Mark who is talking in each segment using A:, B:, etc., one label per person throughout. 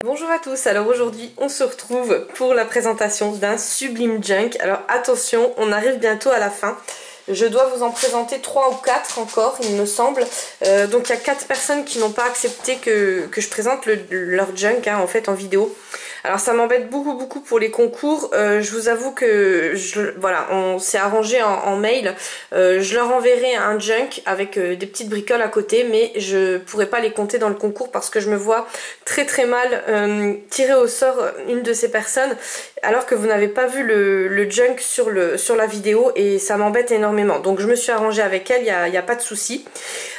A: Bonjour à tous, alors aujourd'hui on se retrouve pour la présentation d'un sublime junk. Alors attention, on arrive bientôt à la fin. Je dois vous en présenter 3 ou 4 encore, il me semble. Donc il y a 4 personnes qui n'ont pas accepté que je présente leur junk en fait en vidéo. Alors ça m'embête beaucoup pour les concours. Je vous avoue que voilà, on s'est arrangé en mail. Je leur enverrai un junk avec des petites bricoles à côté, mais je pourrai pas les compter dans le concours parce que je me vois très mal tirer au sort une de ces personnes alors que vous n'avez pas vu le junk sur la vidéo et ça m'embête énormément. Donc je me suis arrangée avec elle, il n'y a pas de souci.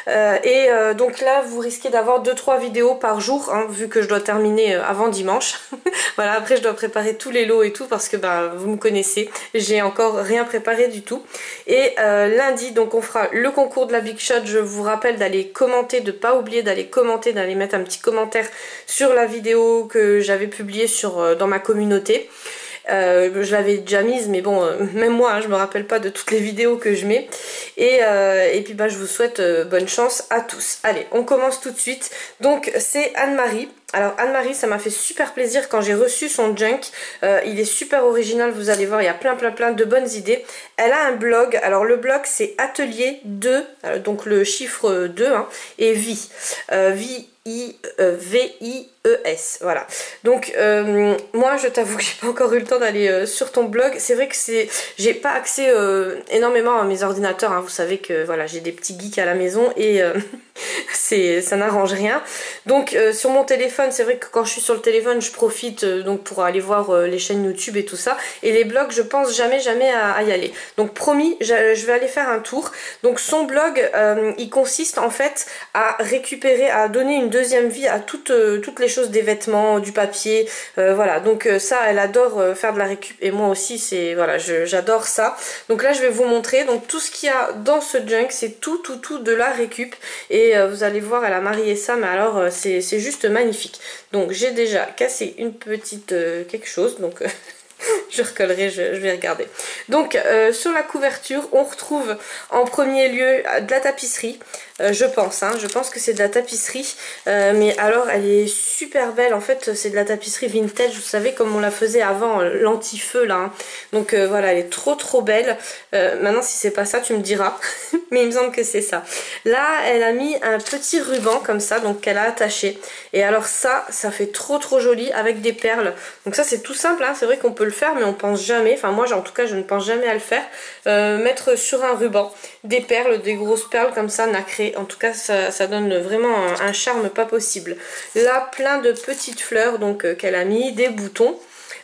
A: Donc là vous risquez d'avoir 2-3 vidéos par jour vu que je dois terminer avant dimanche. Voilà, après je dois préparer tous les lots et tout parce que vous me connaissez, j'ai encore rien préparé du tout. Et lundi donc on fera le concours de la Big Shot. Je vous rappelle d'aller commenter, de pas oublier d'aller commenter, d'aller mettre un petit commentaire sur la vidéo que j'avais publiée dans ma communauté. Je l'avais déjà mise, mais bon, même moi, je me rappelle pas de toutes les vidéos que je mets. Et puis je vous souhaite bonne chance à tous. Allez, on commence tout de suite. Donc c'est Anne-Marie. Alors Anne-Marie, ça m'a fait super plaisir quand j'ai reçu son junk. Il est super original, vous allez voir, il y a plein de bonnes idées. Elle a un blog. Alors le blog c'est Atelier 2, donc le chiffre 2, et Vie. V-I-E-S, voilà. Donc moi je t'avoue que j'ai pas encore eu le temps d'aller sur ton blog. C'est vrai que j'ai pas accès énormément à mes ordinateurs, vous savez que voilà, j'ai des petits geeks à la maison et ça n'arrange rien. Donc sur mon téléphone, c'est vrai que quand je suis sur le téléphone je profite donc pour aller voir les chaînes YouTube et tout ça, et les blogs je pense jamais à y aller. Donc promis, je vais aller faire un tour. Donc son blog il consiste en fait à récupérer, à donner une deuxième vie à toutes les choses, des vêtements, du papier, voilà. Donc ça, elle adore faire de la récup et moi aussi, c'est voilà, j'adore ça. Donc là je vais vous montrer donc tout ce qu'il y a dans ce junk, c'est tout de la récup et vous allez voir, elle a marié ça, mais alors c'est juste magnifique. Donc j'ai déjà cassé une petite quelque chose, donc je recollerai, je vais regarder. Donc sur la couverture on retrouve en premier lieu de la tapisserie, je pense que c'est de la tapisserie, mais alors elle est super belle. En fait c'est de la tapisserie vintage, vous savez comme on la faisait avant, l'anti-feu là, donc voilà, elle est trop belle. Maintenant si c'est pas ça tu me diras mais il me semble que c'est ça. Là elle a mis un petit ruban comme ça, donc qu'elle a attaché, et alors ça fait trop joli avec des perles. Donc ça c'est tout simple, c'est vrai qu'on peut le faire mais on pense jamais, enfin moi en tout cas je ne pense jamais à le faire, mettre sur un ruban des perles, des grosses perles comme ça nacrées. En tout cas ça donne vraiment un charme pas possible. Là plein de petites fleurs donc qu'elle a mis, des boutons.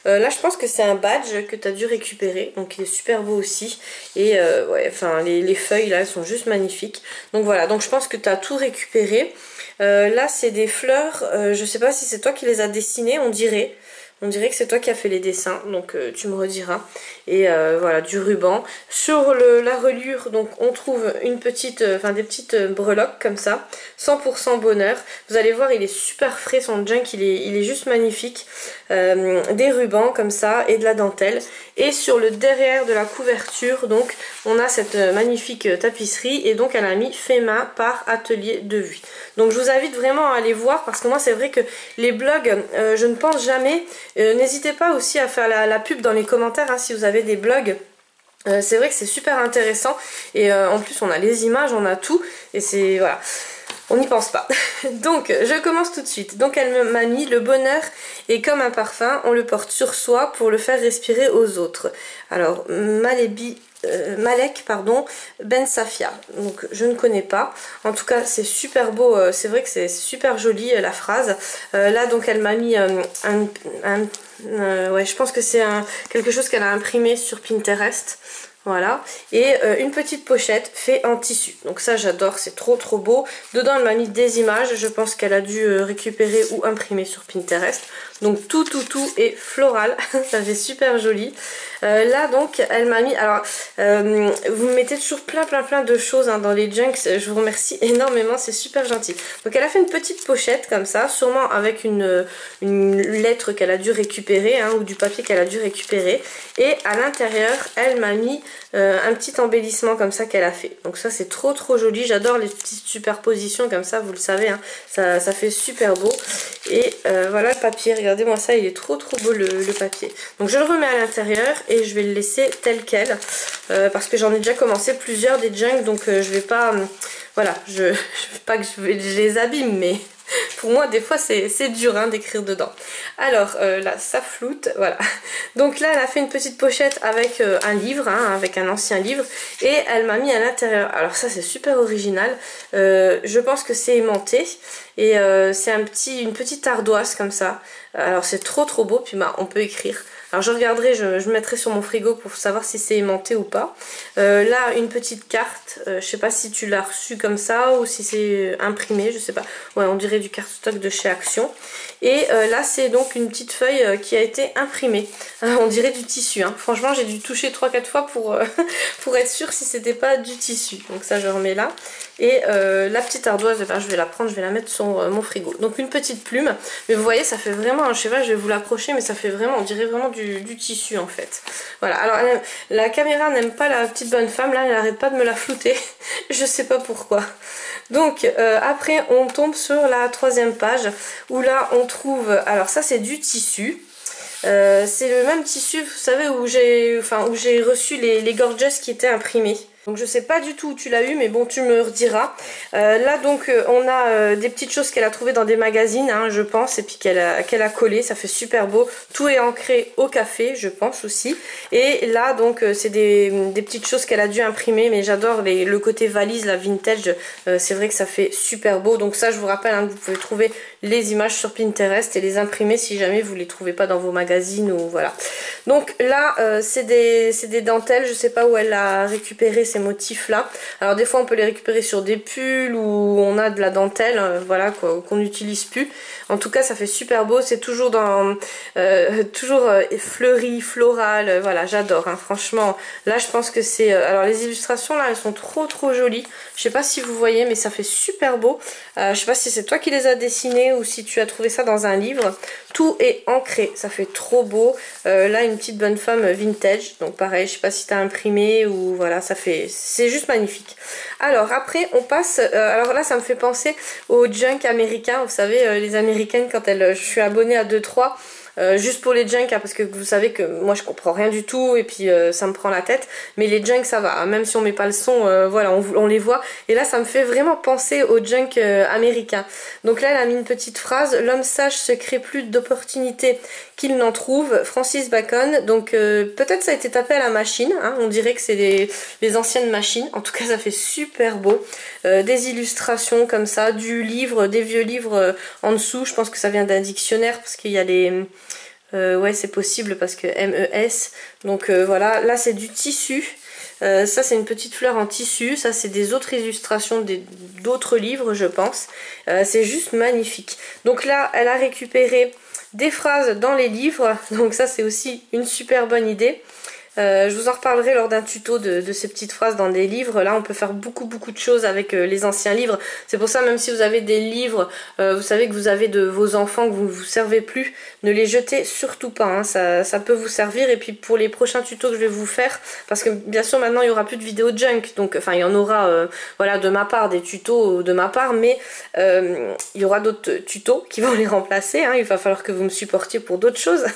A: Là je pense que c'est un badge que tu as dû récupérer, donc il est super beau aussi. Et ouais, enfin les feuilles là elles sont juste magnifiques. Donc voilà, donc je pense que tu as tout récupéré. Là c'est des fleurs, je sais pas si c'est toi qui les as dessinées, on dirait que c'est toi qui as fait les dessins, donc tu me rediras. Et voilà, du ruban. Sur la reliure, donc on trouve des petites breloques comme ça, 100% bonheur. Vous allez voir, il est super frais son junk, il est juste magnifique. Des rubans comme ça et de la dentelle. Et sur le derrière de la couverture, donc on a cette magnifique tapisserie, et donc elle a mis fait main par Atelier de Vie. Donc je vous invite vraiment à aller voir parce que moi c'est vrai que les blogs, je ne pense jamais. N'hésitez pas aussi à faire la pub dans les commentaires si vous avez des blogs. C'est vrai que c'est super intéressant et en plus on a les images, on a tout, et c'est voilà, on n'y pense pas. Donc je commence tout de suite. Donc elle m'a mis: le bonheur est comme un parfum, on le porte sur soi pour le faire respirer aux autres. Alors Malek Ben Safia, donc je ne connais pas, en tout cas c'est super beau, c'est vrai que c'est super joli la phrase. Là donc elle m'a mis ouais, je pense que c'est quelque chose qu'elle a imprimé sur Pinterest. Voilà, et une petite pochette faite en tissu. Donc ça j'adore, c'est trop beau. Dedans elle m'a mis des images, je pense qu'elle a dû récupérer ou imprimer sur Pinterest. Donc tout est floral, ça fait super joli. Là donc elle m'a mis, alors vous me mettez toujours plein de choses dans les junks, je vous remercie énormément, c'est super gentil. Donc elle a fait une petite pochette comme ça, sûrement avec une lettre qu'elle a dû récupérer ou du papier qu'elle a dû récupérer. Et à l'intérieur elle m'a mis un petit embellissement comme ça qu'elle a fait. Donc ça c'est trop joli, j'adore les petites superpositions comme ça, vous le savez, hein. Ça fait super beau. Et voilà le papier, regardez-moi ça, il est trop beau le papier. Donc je le remets à l'intérieur et je vais le laisser tel quel, parce que j'en ai déjà commencé plusieurs des Junk, donc je vais pas... voilà, je veux pas que je les abîme, mais... Pour moi, des fois, c'est dur hein, d'écrire dedans. Alors, là, ça floute, voilà. Donc là, elle a fait une petite pochette avec un livre, hein, avec un ancien livre. Et elle m'a mis à l'intérieur. Alors ça, c'est super original. Je pense que c'est aimanté. Et c'est une petite ardoise comme ça. Alors c'est trop beau. Puis bah, on peut écrire. Alors je regarderai, je mettrai sur mon frigo pour savoir si c'est aimanté ou pas. Là, une petite carte. Je sais pas si tu l'as reçue comme ça ou si c'est imprimé, je sais pas. Ouais, on dirait du cardstock de chez Action. Et là, c'est donc une petite feuille qui a été imprimée. On dirait du tissu. Hein. Franchement, j'ai dû toucher 3-4 fois pour être sûre si c'était pas du tissu. Donc ça, je remets là. Et la petite ardoise, ben, je vais la prendre, je vais la mettre sur mon frigo. Donc une petite plume. Mais vous voyez, ça fait vraiment, je sais pas, je vais vous l'approcher, mais ça fait vraiment, on dirait vraiment du tissu en fait. Voilà, alors la caméra n'aime pas la petite bonne femme, là, elle n'arrête pas de me la flouter. Je sais pas pourquoi. Donc après, on tombe sur la 3e page, où là, on trouve, alors ça c'est du tissu. C'est le même tissu, vous savez, où j'ai reçu les Gorgeous qui étaient imprimés. Donc je sais pas du tout où tu l'as eu, mais bon, tu me rediras. Là donc on a des petites choses qu'elle a trouvées dans des magazines, hein, je pense, et puis qu'elle a collé, ça fait super beau. Tout est ancré au café, je pense aussi. Et là donc c'est des petites choses qu'elle a dû imprimer, mais j'adore le côté valise, la vintage, c'est vrai que ça fait super beau. Donc ça, je vous rappelle, hein, que vous pouvez trouver les images sur Pinterest et les imprimer si jamais vous les trouvez pas dans vos magazines ou voilà. Donc là c'est des dentelles, je sais pas où elle a récupéré ces motifs là. Alors des fois on peut les récupérer sur des pulls où on a de la dentelle, voilà, qu'on n'utilise plus. En tout cas ça fait super beau, c'est toujours dans fleuri, floral, voilà, j'adore hein, franchement. Là je pense que c'est alors les illustrations là elles sont trop jolies. Je sais pas si vous voyez, mais ça fait super beau. Je sais pas si c'est toi qui les as dessinés ou si tu as trouvé ça dans un livre. Tout est ancré, ça fait trop beau. Là une petite bonne femme vintage, donc pareil, je sais pas si tu as imprimé ou voilà, c'est juste magnifique. Alors après on passe, alors là ça me fait penser aux Junk américains, vous savez les américaines quand je suis abonnée à 2-3. Juste pour les Junk, hein, parce que vous savez que moi je comprends rien du tout et puis ça me prend la tête, mais les Junk ça va, hein, même si on met pas le son, voilà, on les voit, et là ça me fait vraiment penser aux Junk américains. Donc là elle a mis une petite phrase: l'homme sage se crée plus d'opportunités qu'il n'en trouve, Francis Bacon. Donc peut-être ça a été tapé à la machine, hein, on dirait que c'est les anciennes machines. En tout cas ça fait super beau, des illustrations comme ça, du livre, des vieux livres en dessous. Je pense que ça vient d'un dictionnaire parce qu'il y a les... ouais c'est possible parce que MES. Donc voilà, là c'est du tissu. Ça c'est une petite fleur en tissu. Ça c'est des autres illustrations d'autres livres je pense. C'est juste magnifique. Donc là elle a récupéré des phrases dans les livres. Donc ça c'est aussi une super bonne idée. Je vous en reparlerai lors d'un tuto de ces petites phrases dans des livres. Là on peut faire beaucoup de choses avec les anciens livres. C'est pour ça, même si vous avez des livres, vous savez que vous avez de vos enfants que vous ne vous servez plus, ne les jetez surtout pas, hein. Ça peut vous servir. Et puis pour les prochains tutos que je vais vous faire, parce que bien sûr maintenant il n'y aura plus de vidéos junk, donc enfin il y en aura voilà, de ma part, des tutos de ma part, mais il y aura d'autres tutos qui vont les remplacer, hein. Il va falloir que vous me supportiez pour d'autres choses.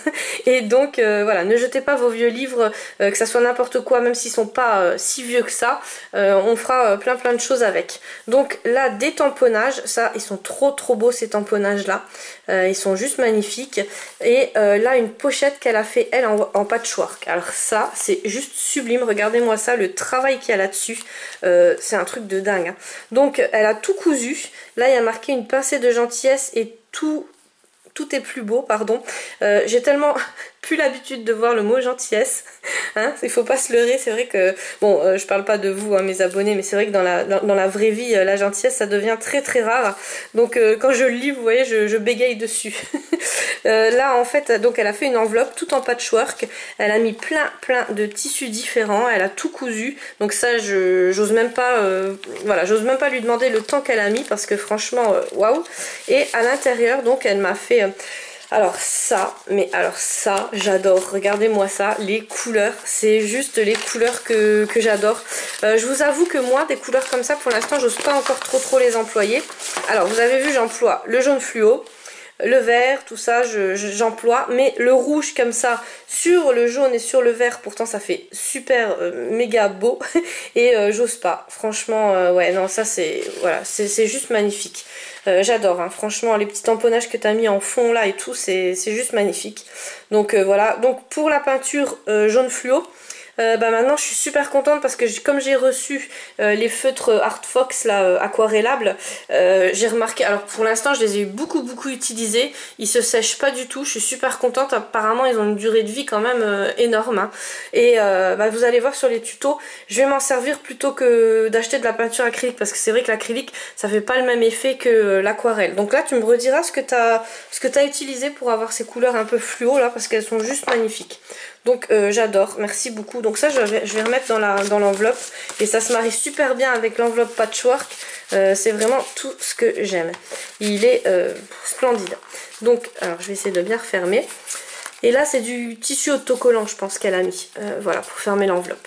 A: Et donc voilà, ne jetez pas vos vieux livres, que ça soit n'importe quoi, même s'ils sont pas si vieux que ça. On fera plein de choses avec. Donc là, des tamponnages, ça ils sont trop beaux ces tamponnages là, ils sont juste magnifiques. Et là une pochette qu'elle a fait elle en patchwork. Alors ça c'est juste sublime, regardez-moi ça, le travail qu'il y a là-dessus, c'est un truc de dingue, hein. Donc elle a tout cousu, là il y a marqué une pincée de gentillesse et tout est plus beau, pardon. J'ai tellement plus l'habitude de voir le mot gentillesse, hein, il faut pas se leurrer. C'est vrai que, bon, je parle pas de vous, hein, mes abonnés, mais c'est vrai que dans la vraie vie, la gentillesse, ça devient très rare. Donc quand je le lis, vous voyez, je bégaye dessus. Là, en fait, donc elle a fait une enveloppe tout en patchwork. Elle a mis plein de tissus différents. Elle a tout cousu. Donc ça, j'ose même pas, voilà, j'ose même pas lui demander le temps qu'elle a mis parce que franchement, waouh. Et à l'intérieur, donc, elle m'a fait Alors ça, mais alors ça, j'adore. Regardez-moi ça, les couleurs, c'est juste les couleurs que j'adore. Je vous avoue que moi, des couleurs comme ça, pour l'instant, j'ose pas encore trop les employer. Alors, vous avez vu, j'emploie le jaune fluo, le vert, tout ça, j'emploie. Mais le rouge comme ça, sur le jaune et sur le vert, pourtant ça fait super méga beau. Et j'ose pas. Franchement, ouais, non, ça c'est voilà, c'est juste magnifique. J'adore, hein. Franchement, les petits tamponnages que tu as mis en fond là et tout, c'est juste magnifique. Donc voilà, donc pour la peinture jaune fluo, maintenant je suis super contente parce que comme j'ai reçu les feutres Art Fox là, aquarellables, j'ai remarqué, alors pour l'instant je les ai eu beaucoup utilisés, ils se sèchent pas du tout, je suis super contente, apparemment ils ont une durée de vie quand même énorme, hein. Et vous allez voir sur les tutos, je vais m'en servir plutôt que d'acheter de la peinture acrylique parce que c'est vrai que l'acrylique ça fait pas le même effet que l'aquarelle. Donc là tu me rediras ce que t'as utilisé pour avoir ces couleurs un peu fluo là parce qu'elles sont juste magnifiques. Donc j'adore, merci beaucoup. Donc ça je vais remettre dans l'enveloppe et ça se marie super bien avec l'enveloppe patchwork. C'est vraiment tout ce que j'aime. Il est splendide. Donc alors je vais essayer de bien refermer. Et là c'est du tissu autocollant je pense qu'elle a mis. Voilà pour fermer l'enveloppe.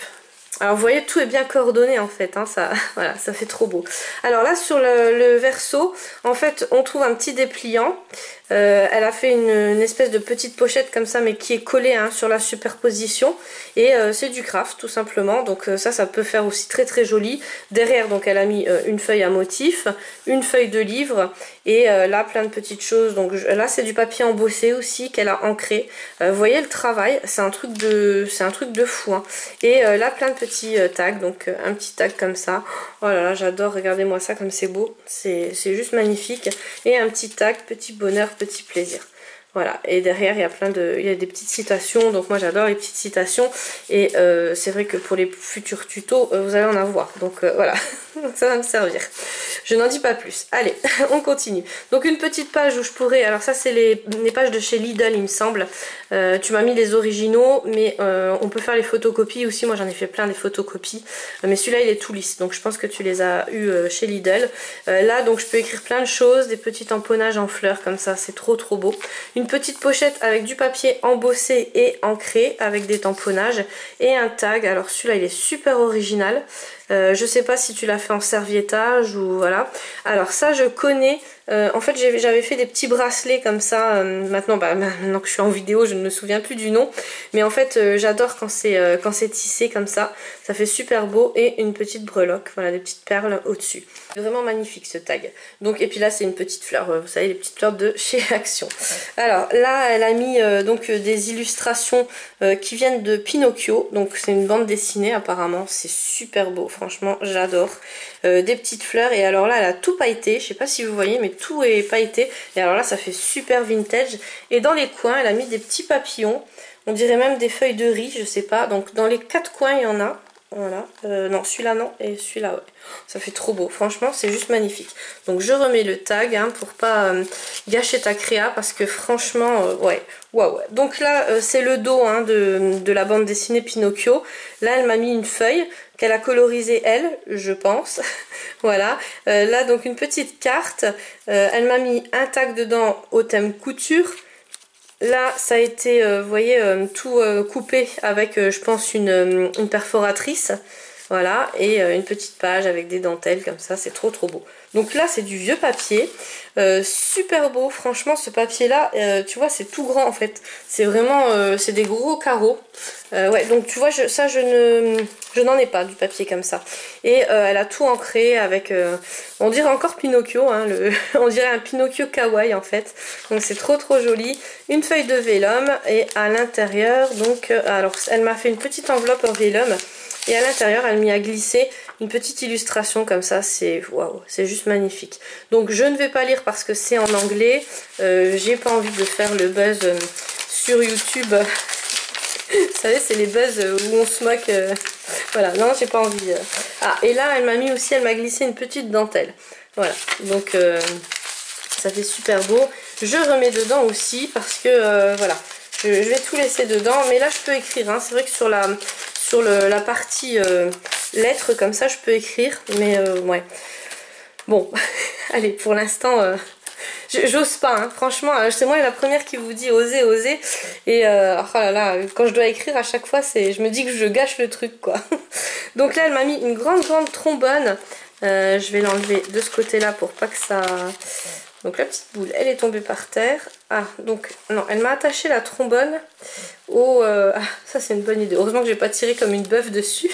A: Alors vous voyez tout est bien coordonné en fait, hein, ça, voilà, ça fait trop beau. Alors là sur le verso, en fait on trouve un petit dépliant. Elle a fait une espèce de petite pochette comme ça mais qui est collée, hein, sur la superposition et c'est du craft tout simplement, donc ça peut faire aussi très joli. Derrière donc elle a mis une feuille à motif, une feuille de livre et là plein de petites choses. Donc là c'est du papier embossé aussi qu'elle a ancré. Vous voyez le travail, c'est un truc de fou, hein. Et là plein de petits tags, donc un petit tag comme ça. Oh là là j'adore, regardez-moi ça comme c'est beau, c'est juste magnifique. Et un petit tag, petit bonheur, petit plaisir. Voilà, et derrière il y a des petites citations, donc moi j'adore les petites citations et c'est vrai que pour les futurs tutos vous allez en avoir, donc voilà, ça va me servir. Je n'en dis pas plus. Allez, on continue. Donc une petite page où je pourrais, alors ça c'est les pages de chez Lidl il me semble, tu m'as mis les originaux mais on peut faire les photocopies aussi, moi j'en ai fait plein des photocopies, mais celui-là il est tout lisse, donc je pense que tu les as eu chez Lidl. Là donc je peux écrire plein de choses, des petits tamponnages en fleurs comme ça, c'est trop beau. Une petite pochette avec du papier embossé et ancré avec des tamponnages et un tag. Alors celui-là il est super original. Je sais pas si tu l'as fait en serviettage ou voilà. Alors ça je connais. En fait j'avais fait des petits bracelets comme ça. Maintenant que je suis en vidéo je ne me souviens plus du nom. Mais en fait j'adore quand c'est tissé comme ça. Ça fait super beau et une petite breloque. Voilà, des petites perles au-dessus. Vraiment magnifique ce tag. Donc, et puis là c'est une petite fleur. Vous savez les petites fleurs de chez Action. Alors là elle a mis des illustrations qui viennent de Pinocchio. Donc c'est une bande dessinée apparemment. C'est super beau. Franchement j'adore. Des petites fleurs et alors là elle a tout pailleté. Je sais pas si vous voyez mais tout est pailleté. Et alors là ça fait super vintage. Et dans les coins elle a mis des petits papillons. On dirait même des feuilles de riz, je sais pas. Donc dans les quatre coins il y en a. Voilà, non celui-là non et celui-là ouais, ça fait trop beau, franchement c'est juste magnifique. Donc je remets le tag, hein, pour pas gâcher ta créa parce que franchement ouais, waouh. Donc là c'est le dos, hein, de la bande dessinée Pinocchio. Là elle m'a mis une feuille qu'elle a colorisée elle, je pense. Voilà, là donc une petite carte, elle m'a mis un tag dedans au thème couture. Là ça a été, vous voyez, tout coupé avec je pense une perforatrice. Voilà, et une petite page avec des dentelles comme ça, c'est trop beau. Donc là c'est du vieux papier, super beau, franchement ce papier là, tu vois c'est tout grand en fait. C'est vraiment, c'est des gros carreaux. Ouais, donc tu vois, je n'en ai pas du papier comme ça. Et elle a tout ancré avec, on dirait encore Pinocchio, hein, on dirait un Pinocchio kawaii en fait. Donc c'est trop joli. Une feuille de vélum et à l'intérieur, donc, alors elle m'a fait une petite enveloppe en vélum. Et à l'intérieur, elle m'y a glissé une petite illustration comme ça, c'est waouh, c'est juste magnifique. Donc je ne vais pas lire parce que c'est en anglais. J'ai pas envie de faire le buzz sur YouTube. Vous savez, c'est les buzz où on se moque. Voilà, non, j'ai pas envie. Ah, et là, elle m'a glissé une petite dentelle. Voilà, donc ça fait super beau. Je remets dedans aussi parce que voilà, je vais tout laisser dedans. Mais là, je peux écrire, hein. C'est vrai que sur la partie lettres comme ça je peux écrire, mais ouais bon allez, pour l'instant J'ose pas, hein. Franchement, c'est moi la première qui vous dit osez, osez. Et oh là là, quand je dois écrire à chaque fois, je me dis que je gâche le truc, quoi. Donc là, elle m'a mis une grande trombone. Je vais l'enlever de ce côté-là pour pas que ça... Donc la petite boule, elle est tombée par terre. Ah, donc, non, elle m'a attaché la trombone au... Ah, ça c'est une bonne idée. Heureusement que j'ai pas tiré comme une bœuf dessus.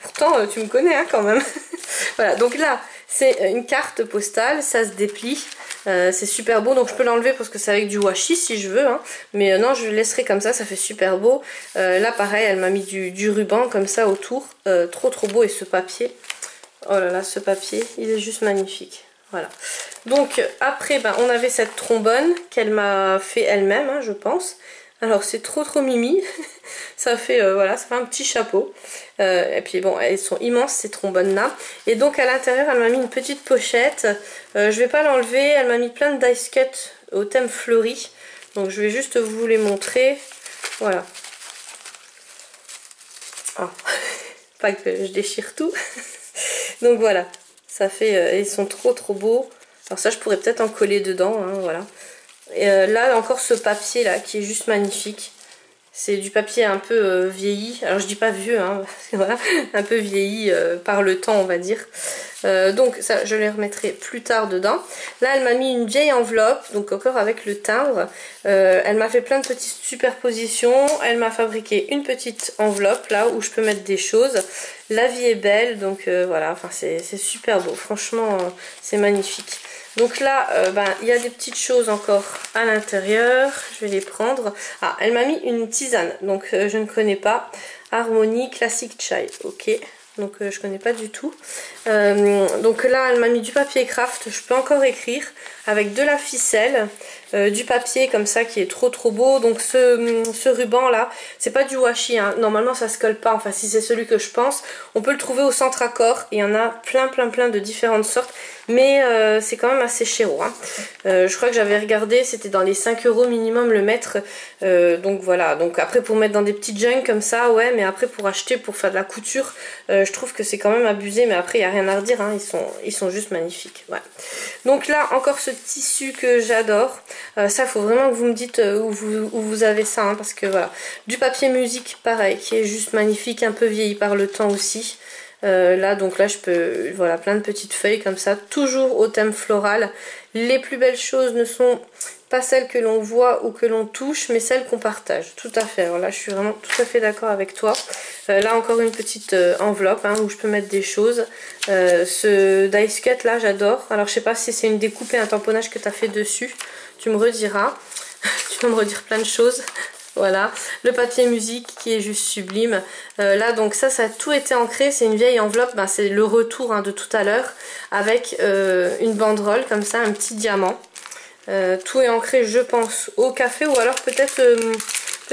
A: Pourtant, tu me connais, hein, quand même. Voilà, donc là, c'est une carte postale, ça se déplie. C'est super beau, donc je peux l'enlever parce que c'est avec du washi si je veux, hein. Mais non, je le laisserai comme ça fait super beau. Là, pareil, elle m'a mis du ruban comme ça autour. Trop beau, et ce papier... Oh là là, ce papier, il est juste magnifique. Voilà. Donc après, on avait cette trombone qu'elle m'a fait elle-même, hein, je pense. Alors c'est trop mimi. Ça fait voilà, ça fait un petit chapeau. Et puis bon, elles sont immenses ces trombones là. Et donc à l'intérieur, elle m'a mis une petite pochette. Je vais pas l'enlever. Elle m'a mis plein de dice cut au thème fleuri. Donc je vais juste vous les montrer. Voilà. Oh. Pas que je déchire tout. Donc voilà, ça fait, ils sont trop beaux. Alors ça, je pourrais peut-être en coller dedans, hein, voilà. Et là encore ce papier là qui est juste magnifique. C'est du papier un peu vieilli. Alors je dis pas vieux, hein, parce que voilà, un peu vieilli par le temps, on va dire. Donc ça, je les remettrai plus tard dedans. Là, elle m'a mis une vieille enveloppe, donc encore avec le timbre. Elle m'a fait plein de petites superpositions. Elle m'a fabriqué une petite enveloppe là où je peux mettre des choses. La vie est belle, donc voilà, enfin c'est super beau. Franchement, c'est magnifique. Donc là, il y a des petites choses encore à l'intérieur. Je vais les prendre. Ah, elle m'a mis une tisane, donc je ne connais pas. Harmonie Classic Chai, ok. Donc je connais pas du tout. Donc là, elle m'a mis du papier craft. Je peux encore écrire avec de la ficelle, du papier comme ça qui est trop beau. Donc ce ruban là, c'est pas du washi, hein. Normalement ça se colle pas. Enfin, si c'est celui que je pense, on peut le trouver au centre Accor. Il y en a plein de différentes sortes. Mais c'est quand même assez cher, hein. Je crois que j'avais regardé, c'était dans les 5 € minimum le mètre. Donc voilà, donc après pour mettre dans des petites junks comme ça, ouais, mais après pour acheter, pour faire de la couture, je trouve que c'est quand même abusé, mais après il n'y a rien à redire, hein. Ils sont juste magnifiques. Ouais. Donc là, encore ce tissu que j'adore. Ça, il faut vraiment que vous me dites où vous avez ça, hein, parce que voilà. Du papier musique, pareil, qui est juste magnifique, un peu vieilli par le temps aussi. Là, donc là, je peux, voilà, plein de petites feuilles comme ça, toujours au thème floral. Les plus belles choses ne sont pas celles que l'on voit ou que l'on touche, mais celles qu'on partage. Tout à fait. Alors là, je suis vraiment tout à fait d'accord avec toi. Là, encore une petite enveloppe, hein, où je peux mettre des choses. Ce dice cut là, j'adore. Alors, je sais pas si c'est une découpe et un tamponnage que tu as fait dessus. Tu me rediras. Tu vas me redire plein de choses. Voilà, le papier musique qui est juste sublime. Là, donc ça a tout été ancré. C'est une vieille enveloppe, c'est le retour, hein, de tout à l'heure, avec une banderole comme ça, un petit diamant. Tout est ancré, je pense, au café, ou alors peut-être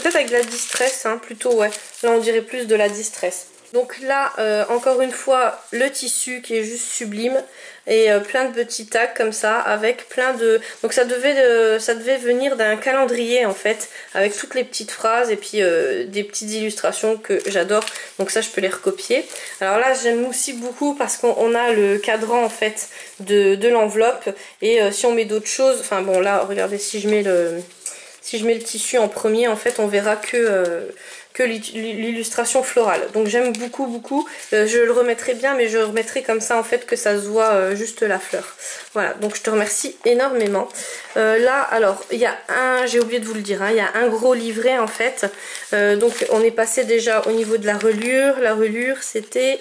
A: avec de la distress, hein, plutôt, ouais. Là, on dirait plus de la distress. Donc là, encore une fois, le tissu qui est juste sublime. Et plein de petits tags comme ça, avec plein de... Donc ça devait venir d'un calendrier en fait, avec toutes les petites phrases et puis des petites illustrations que j'adore. Donc ça, je peux les recopier. Alors là, j'aime aussi beaucoup parce qu'on a le cadran en fait de l'enveloppe. Et si on met d'autres choses... Enfin bon, là, regardez, si je mets le tissu en premier, en fait, on verra que l'illustration florale. Donc j'aime beaucoup. Je le remettrai bien, mais je le remettrai comme ça en fait que ça se voit juste la fleur. Voilà, donc je te remercie énormément. Là, alors, il y a j'ai oublié de vous le dire, hein, il y a un gros livret en fait. Donc on est passé déjà au niveau de la reliure. La reliure, c'était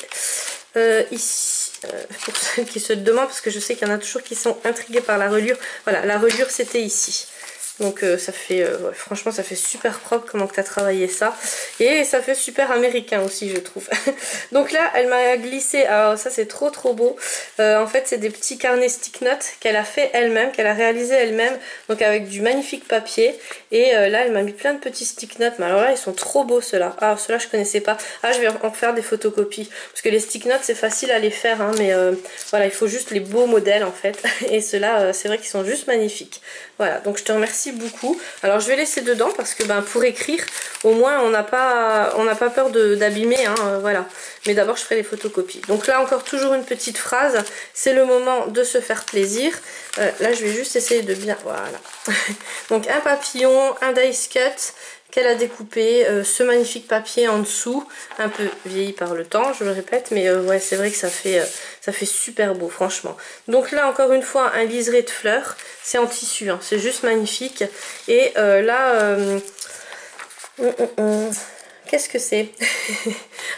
A: ici. Pour ceux qui se demandent, parce que je sais qu'il y en a toujours qui sont intrigués par la reliure. Voilà, la reliure, c'était ici. Donc ça fait, ouais, franchement ça fait super propre comment tu as travaillé ça. Et ça fait super américain aussi, je trouve. Donc là elle m'a glissé, alors ça c'est trop beau. En fait c'est des petits carnets stick notes qu'elle a fait elle-même, qu'elle a réalisé elle-même. Donc avec du magnifique papier. Et là elle m'a mis plein de petits stick notes. Mais alors là ils sont trop beaux ceux-là. Ah ceux-là je connaissais pas. Ah je vais en faire des photocopies. Parce que les stick notes c'est facile à les faire, hein, mais voilà, il faut juste les beaux modèles en fait. Et ceux-là c'est vrai qu'ils sont juste magnifiques. Voilà, donc je te remercie merci beaucoup. Alors je vais laisser dedans parce que pour écrire, au moins on n'a pas peur d'abîmer, hein, voilà. Mais d'abord je ferai les photocopies. Donc là encore toujours une petite phrase, c'est le moment de se faire plaisir. Là je vais juste essayer de bien, voilà. Donc un papillon, un dice cut qu'elle a découpé, ce magnifique papier en dessous, un peu vieilli par le temps, je le répète, mais ouais, c'est vrai que ça fait super beau, franchement. Donc là, encore une fois, un liseré de fleurs, c'est en tissu, hein, c'est juste magnifique. Et là, qu'est-ce que c'est?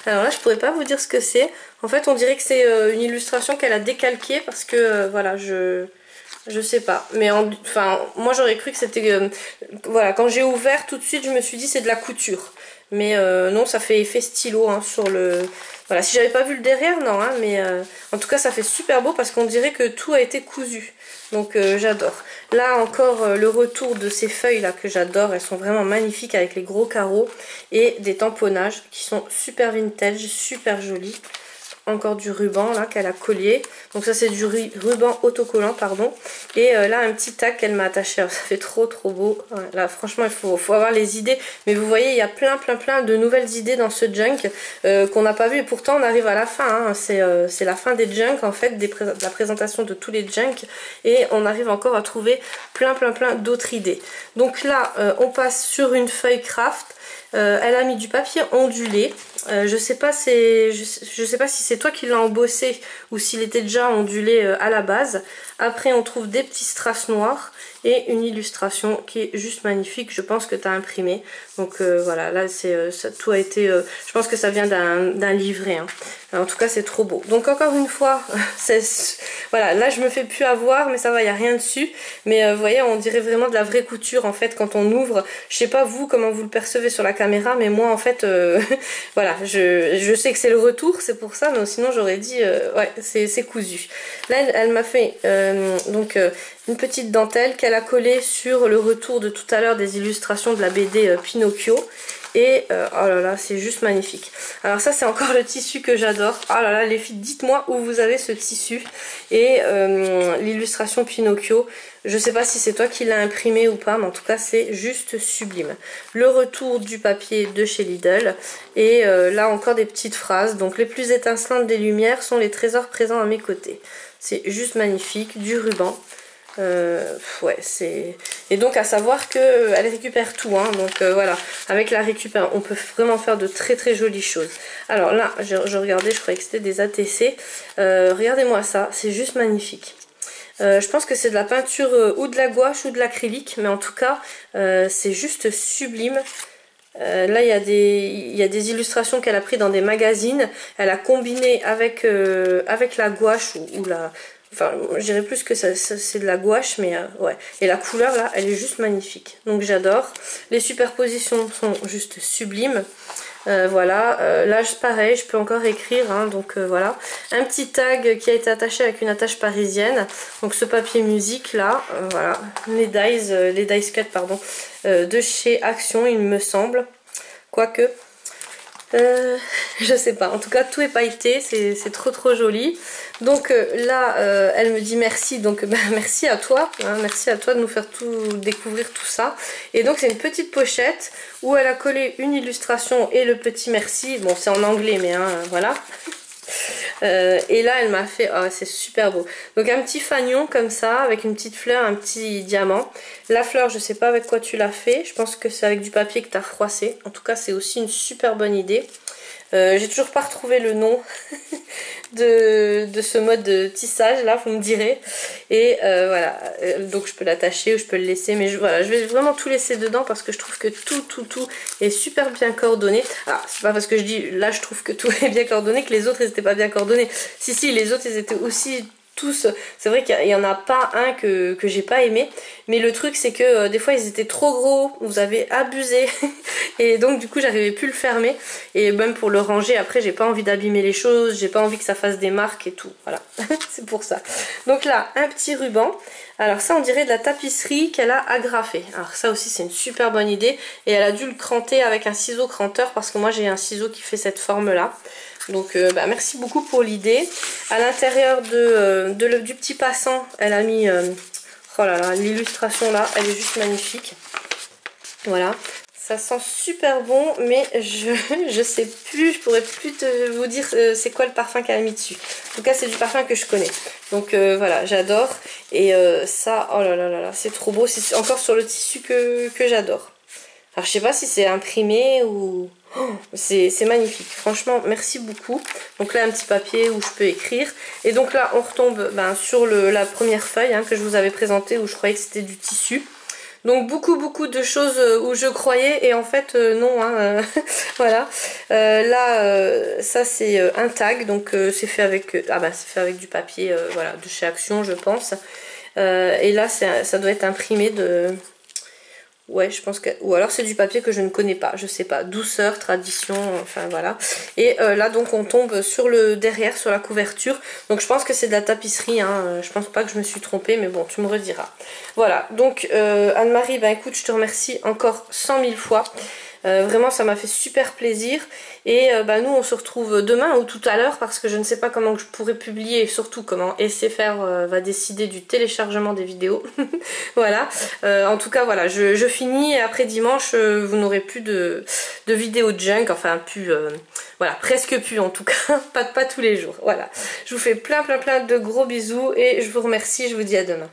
A: Alors là, je pourrais pas vous dire ce que c'est. En fait, on dirait que c'est une illustration qu'elle a décalquée parce que, voilà, je sais pas, mais enfin moi j'aurais cru que c'était voilà, quand j'ai ouvert tout de suite je me suis dit c'est de la couture, mais non, ça fait effet stylo, hein, sur le, voilà, si j'avais pas vu le derrière, non, hein, mais en tout cas ça fait super beau parce qu'on dirait que tout a été cousu, donc j'adore. Là encore le retour de ces feuilles là que j'adore, elles sont vraiment magnifiques avec les gros carreaux et des tamponnages qui sont super vintage, super jolis. Encore du ruban là qu'elle a collé, donc ça c'est du ruban autocollant, pardon, et là un petit tag qu'elle m'a attaché. Alors, ça fait trop beau, ouais, là franchement il faut avoir les idées, mais vous voyez il y a plein de nouvelles idées dans ce junk qu'on n'a pas vu, et pourtant on arrive à la fin, hein. C'est la fin des junks en fait, de la présentation de tous les junks, et on arrive encore à trouver plein d'autres idées. Donc là on passe sur une feuille craft. Elle a mis du papier ondulé. Je sais pas si c'est toi qui l'as embossé ou s'il était déjà ondulé à la base. Après on trouve des petits strass noirs et une illustration qui est juste magnifique. Je pense que tu as imprimé. Donc voilà, là tout a été, je pense que ça vient d'un livret, hein. En tout cas c'est trop beau. Donc encore une fois, voilà, là je me fais plus avoir, mais ça va, il n'y a rien dessus. Mais vous voyez, on dirait vraiment de la vraie couture en fait quand on ouvre. Je sais pas vous comment vous le percevez sur la caméra, mais moi en fait voilà, je sais que c'est le retour, c'est pour ça, mais sinon j'aurais dit ouais, c'est cousu. Là elle m'a fait donc une petite dentelle qu'elle a collée sur le retour de tout à l'heure des illustrations de la BD Pinocchio. Et oh là là, c'est juste magnifique. Alors ça c'est encore le tissu que j'adore. Oh là là les filles, dites-moi où vous avez ce tissu. Et l'illustration Pinocchio, je sais pas si c'est toi qui l'as imprimé ou pas, mais en tout cas c'est juste sublime. Le retour du papier de chez Lidl. Et là encore des petites phrases. Donc les plus étincelantes des lumières sont les trésors présents à mes côtés. C'est juste magnifique, du ruban. Ouais, c'est, et donc à savoir que elle récupère tout, hein, donc voilà, avec la récupère on peut vraiment faire de très jolies choses. Alors là je regardais, je croyais que c'était des ATC, regardez-moi ça, c'est juste magnifique. Je pense que c'est de la peinture ou de la gouache ou de l'acrylique, mais en tout cas c'est juste sublime. Là il y a des illustrations qu'elle a pris dans des magazines, elle a combiné avec la gouache ou la... Enfin, je dirais plus que c'est de la gouache, mais ouais. Et la couleur, là, elle est juste magnifique. Donc, j'adore. Les superpositions sont juste sublimes. Voilà. Là, pareil, je peux encore écrire. Hein, donc, voilà. Un petit tag qui a été attaché avec une attache parisienne. Donc, ce papier musique, là. Voilà. Les dice cut, pardon. De chez Action, il me semble. Quoique... je sais pas, en tout cas tout est pailleté, c'est trop joli. Donc là elle me dit merci, donc merci à toi, hein, merci à toi de nous faire découvrir tout ça. Et donc c'est une petite pochette où elle a collé une illustration et le petit merci. Bon, c'est en anglais, mais hein, voilà. Et là elle m'a fait, oh, c'est super beau, donc un petit fanion comme ça avec une petite fleur, un petit diamant. La fleur, je sais pas avec quoi tu l'as fait, je pense que c'est avec du papier que tu as froissé. En tout cas c'est aussi une super bonne idée. J'ai toujours pas retrouvé le nom de ce mode de tissage là, vous me direz. Et voilà, donc je peux l'attacher ou je peux le laisser, mais voilà, je vais vraiment tout laisser dedans parce que je trouve que tout est super bien coordonné. Alors c'est pas parce que je dis là je trouve que tout est bien coordonné que les autres ils étaient pas bien coordonnés. Si, les autres ils étaient aussi tous, c'est vrai qu'il y en a pas un que j'ai pas aimé, mais le truc c'est que des fois ils étaient trop gros, vous avez abusé et donc du coup j'arrivais plus le fermer, et même pour le ranger après j'ai pas envie d'abîmer les choses, j'ai pas envie que ça fasse des marques et tout, voilà. C'est pour ça. Donc là un petit ruban, alors ça on dirait de la tapisserie qu'elle a agrafée, alors ça aussi c'est une super bonne idée, et elle a dû le cranter avec un ciseau cranteur parce que moi j'ai un ciseau qui fait cette forme là. Donc merci beaucoup pour l'idée. À l'intérieur du petit passant, elle a mis... Oh là là, l'illustration là, elle est juste magnifique. Voilà. Ça sent super bon, mais je sais plus, je pourrais plus vous dire c'est quoi le parfum qu'elle a mis dessus. En tout cas, c'est du parfum que je connais. Donc voilà, j'adore. Et ça, oh là là là là, c'est trop beau. C'est encore sur le tissu que j'adore. Alors je sais pas si c'est imprimé ou... Oh, c'est magnifique. Franchement, merci beaucoup. Donc là, un petit papier où je peux écrire. Et donc là, on retombe sur la première feuille hein, que je vous avais présentée où je croyais que c'était du tissu. Donc beaucoup de choses où je croyais et en fait non hein, voilà. Là ça c'est un tag donc c'est fait avec c'est fait avec du papier voilà de chez Action je pense. Et là ça doit être imprimé de ouais, je pense que... Ou alors c'est du papier que je ne connais pas, je sais pas. Douceur, tradition, enfin voilà. Et là donc on tombe sur le derrière, sur la couverture. Donc je pense que c'est de la tapisserie, hein. Je pense pas que je me suis trompée, mais bon, tu me rediras. Voilà, donc Anne-Marie, écoute, je te remercie encore 100 000 fois. Vraiment ça m'a fait super plaisir et nous on se retrouve demain ou tout à l'heure parce que je ne sais pas comment je pourrais publier et surtout comment SFR va décider du téléchargement des vidéos. Voilà, en tout cas voilà, je finis et après dimanche vous n'aurez plus de vidéos de junk, enfin plus, voilà, presque plus en tout cas, pas tous les jours. Voilà, je vous fais plein de gros bisous et je vous remercie, je vous dis à demain.